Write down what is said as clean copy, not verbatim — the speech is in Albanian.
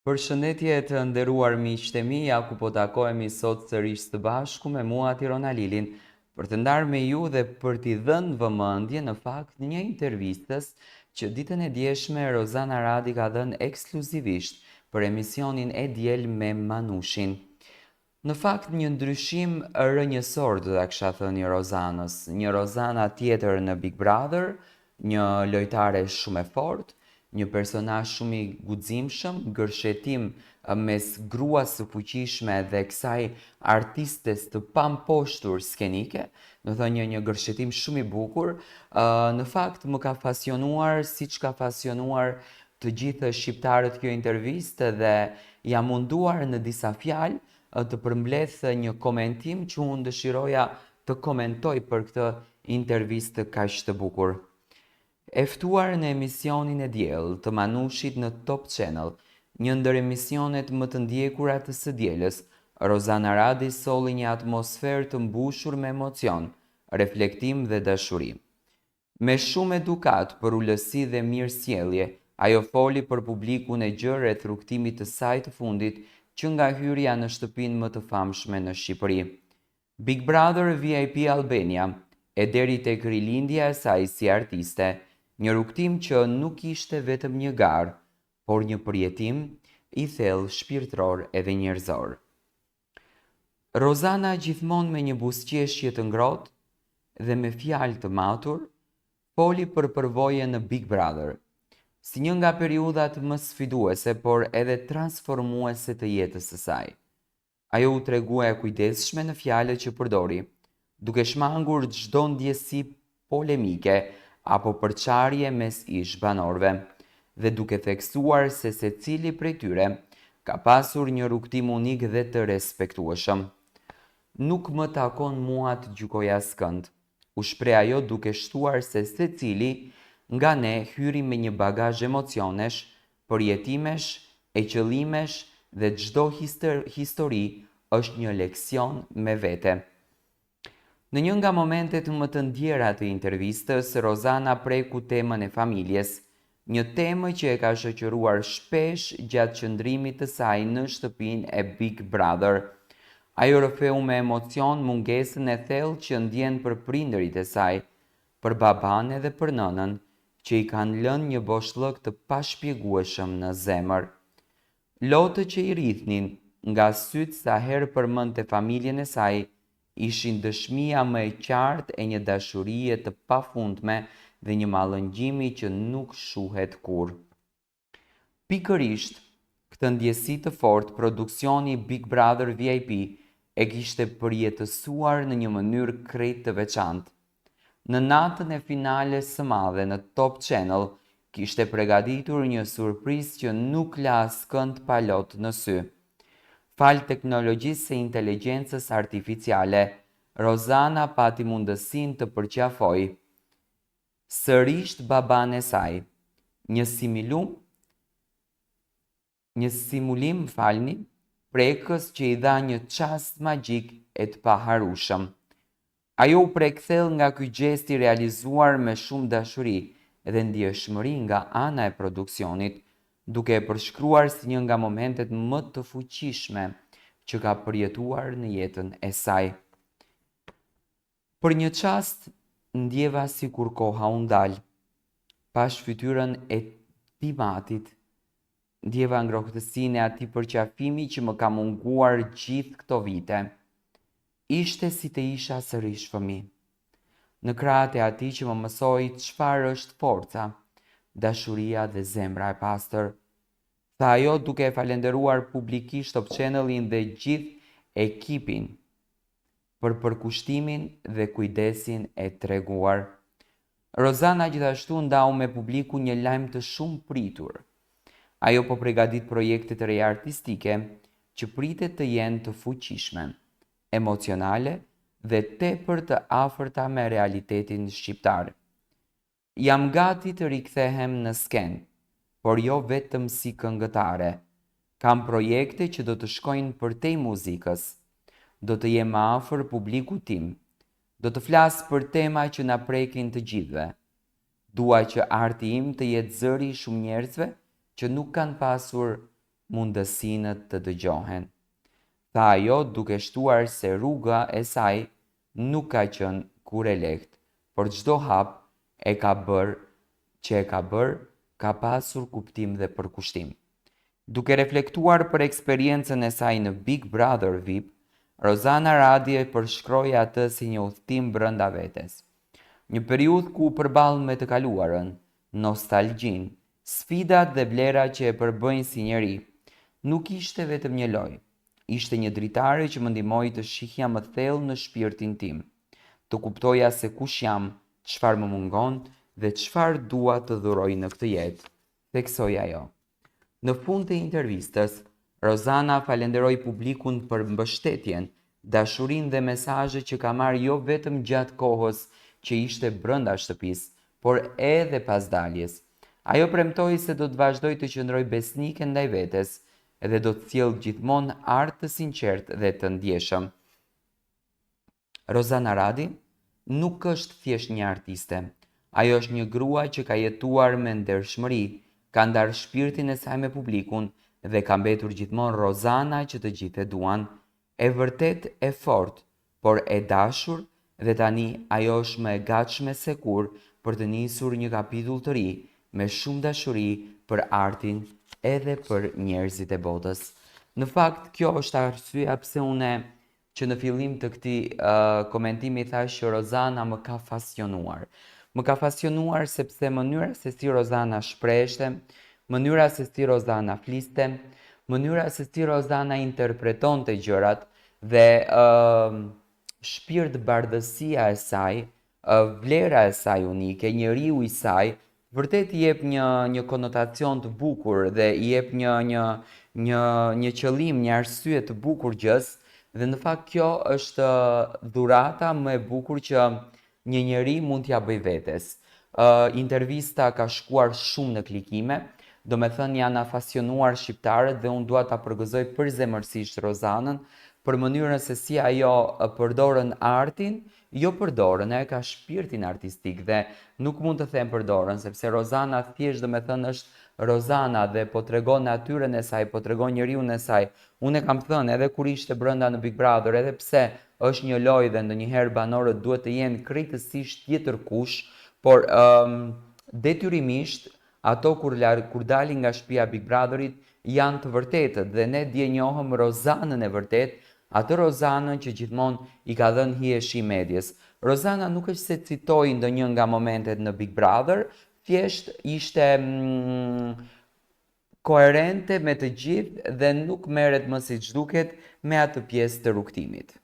Përshëndetje të nderuar miqtë e mi, ja ku po takohemi sot sërish së bashku me mua Tirona Lilin për të ndarë me ju dhe për t'i dhënë vëmendje në fakt një intervistës që ditën e djeshme Rozana Radi ka dhënë ekskluzivisht për emisionin e diel me Manushin. Në fakt një ndryshim rrënjësor do ta kisha thënë Rozanës, një Rozana tjetër në Big Brother, një lojtare shumë e fortë, një personazh shumë i guximshëm, gërshetim mes gruas së fuqishme dhe kësaj artistes të pamposhtur skenike, do thënë një gërshetim shumë i bukur. Në fakt më ka pasionuar siç ka pasionuar të gjithë shqiptarët kjo intervistë dhe jam munduar në disa fjalë të përmbledh një komentim që unë dëshiroja të komentoj për këtë intervistë kaq të bukur. E ftuar në emisionin e diell të Manushit në Top Channel, një ndër emisionet më të ndjekura të së dielës, Rozana Radi solli një atmosferë të mbushur me emocion, reflektim dhe dashuri. Me shumë edukat, përullësi dhe mirësjellje, ajo foli për publikun e gjerë rreth rrugtimit të saj të fundit që nga hyrja në shtëpinë më të famshme në Shqipëri. Big Brother VIP Albania e deri tek rilindja e saj si artiste, një rrugtim që nuk ishte vetëm një garë, por një përjetim i thellë shpirtëror edhe njerëzor. Rozana gjithmonë me një buzëqeshje të ngrohtë dhe me fjalë të matur, foli për përvojën në Big Brother, si një nga periudhat më sfiduese, por edhe transformuese të jetës së saj. Ajo u tregua e kujdesshme në fjalët që përdori, duke shmangur çdo ndjesi polemike apo përçarje mes ish banorëve, dhe duke theksuar se secili prej tyre ka pasur një rrugtim unik dhe të respektueshëm. Nuk më takon mua të gjykoj askënd, u shpreh ajo duke shtuar se secili nga ne hyri me një bagazh emocionesh, përjetimesh, e qëllimesh dhe çdo histori është një leksion me vete. Në një nga momentet më të ndjera të intervistës, Rozana preku temën e familjes, një temë që e ka shoqëruar shpesh gjatë qëndrimit të saj në shtëpinë e Big Brother. Ajo rrëfeu me emocion mungesën e thellë që ndjen për prindërit e saj, për baban edhe për nënën, që i kanë lënë një boshllëk të pashpjegueshëm në zemër. Lotët që i rrithnin nga sytë sa herë përmendte familjen e saj, ishin dëshmia më e qartë e një dashurie të pafundme dhe një mallëngjimi që nuk shuhet kurrë. Pikërisht, këtë ndjesi të fortë, produksioni Big Brother VIP e kishte përjetësuar në një mënyrë krejt të veçantë. Në natën e finales së madhe në Top Channel, kishte përgatitur një surprizë që nuk la askënd pa lot në sy. Fal teknologjisë së inteligjencës artificiale, Rozana pati mundësinë të përqafoj sërish baban e saj, një simulim prekës që i dha një çast magjik e të paharueshëm. Ajo u prek thellë nga ky gjest i realizuar me shumë dashuri dhe ndjeshmëri nga ana e produksionit, duke e përshkruar si një nga momentet më të fuqishme që ka përjetuar në jetën e saj. Për një çast ndjeva sikur koha u ndal, pash fytyrën e Timatit, ndjeva ngrohtësinë e atij përqafimi që më ka munguar gjithë këto vite. Ishte si të isha sërish fëmijë, në krahët e atij që më mësoi çfarë është forca, dashuria dhe zemra e pastër, tha ajo duke e falenderuar publikisht Top Channelin dhe gjithë ekipin për përkushtimin dhe kujdesin e treguar. Rozana gjithashtu ndau me publiku një lajm të shumë pritur. Ajo po përgatit projekte të reja artistike që pritet të jenë të fuqishme, emocionale dhe tepër të afërta me realitetin shqiptar. Jam gati të rikthehem në skenë, por jo vetëm si këngëtare. Kam projekte që do të shkojnë përtej muzikës. Do të jem më afër publikut tim. Do të flas për tema që na prekin të gjithëve. Dua që arti im të jetë zëri i shumë njerëzve që nuk kanë pasur mundësinë të dëgjohen. Tha ajo duke shtuar se rruga e saj nuk ka qenë kur e lehtë, por çdo hap që e ka bërë ka pasur kuptim dhe përkushtim. Duke reflektuar për eksperiencën e saj në Big Brother VIP, Rozana Radi e përshkroi atë si një udhtim brenda vetes. Një periudhë ku përballë me të kaluarën, nostalgjinë, sfidat dhe vlerat që e përbëjnë si njeri, nuk ishte vetëm një lojë. Ishte një dritare që më ndihmoi të shihja më thellë në shpirtin tim, të kuptoja se kush jam, çfarë më mungon dhe çfarë dua të dhuroj në këtë jetë, theksoi ajo. Në fund të intervistës, Rozana falenderoi publikun për mbështetjen, dashurinë dhe mesazhet që ka marrë jo vetëm gjatë kohës që ishte brenda shtëpisë, por edhe pas daljes. Ajo premtoi se do të vazhdoj të qëndroj besnike ndaj vetes dhe do të sjellë gjithmonë art të sinqertë dhe të ndjeshëm. Rozana Radi nuk është thjesht një artiste. Ajo është një grua që ka jetuar me ndershmëri, ka ndarë shpirtin e saj me publikun dhe ka mbetur gjithmonë Rozana që të gjithë e duan. E vërtet e fortë, por e dashur dhe tani ajo është më e gatshme se kur për të nisur një kapitull të ri me shumë dashuri për artin edhe për njerëzit e botës. Në fakt, kjo është arsyeja pse unë që në fillim të këtij komentimi thash që Rozana më ka pasionuar. Më ka pasionuar sepse mënyra se si Rozana shpreheshte, mënyra se si Rozana fliste, mënyra se si Rozana interpretonte gjërat dhe shpirtbardhësia e saj, vlera e saj unike, njeriu i saj, vërtet i jep një konotacion të bukur dhe i jep një qëllim, një arsye të bukur gjës, dhe në fakt kjo është dhurata më e bukur që një njeri mund t'ja bëj vetes. Intervista ka shkuar shumë në klikime, do me thënë janë afasionuar shqiptarët dhe unë dua ta përgëzoj përzemërsisht Rozanën për mënyrën se si ajo përdorën artin, jo përdorën, e ka shpirtin artistik dhe nuk mund të them përdorën, sepse Rozana thjesht do me thënë është Rozana dhe po tregon natyrën e saj, po tregon njeriun e saj. Unë e kam thënë edhe kur ishte brenda në Big Brother, edhe pse është një lojë dhe ndonjëherë banorët duhet të jenë krejtësisht tjetër kush, por detyrimisht ato kur dalin nga shtëpia Big Brotherit janë të vërtetët dhe ne dje njohëm Rozanën e vërtet, atë Rozanën që gjithmonë i ka dhënë hije shi medjes. Rozana nuk është se citoi ndonjë nga momentet në Big Brother, thjesht ishte koherente me të gjithë dhe nuk merret më siç duket me atë pjesë të rrugtimit.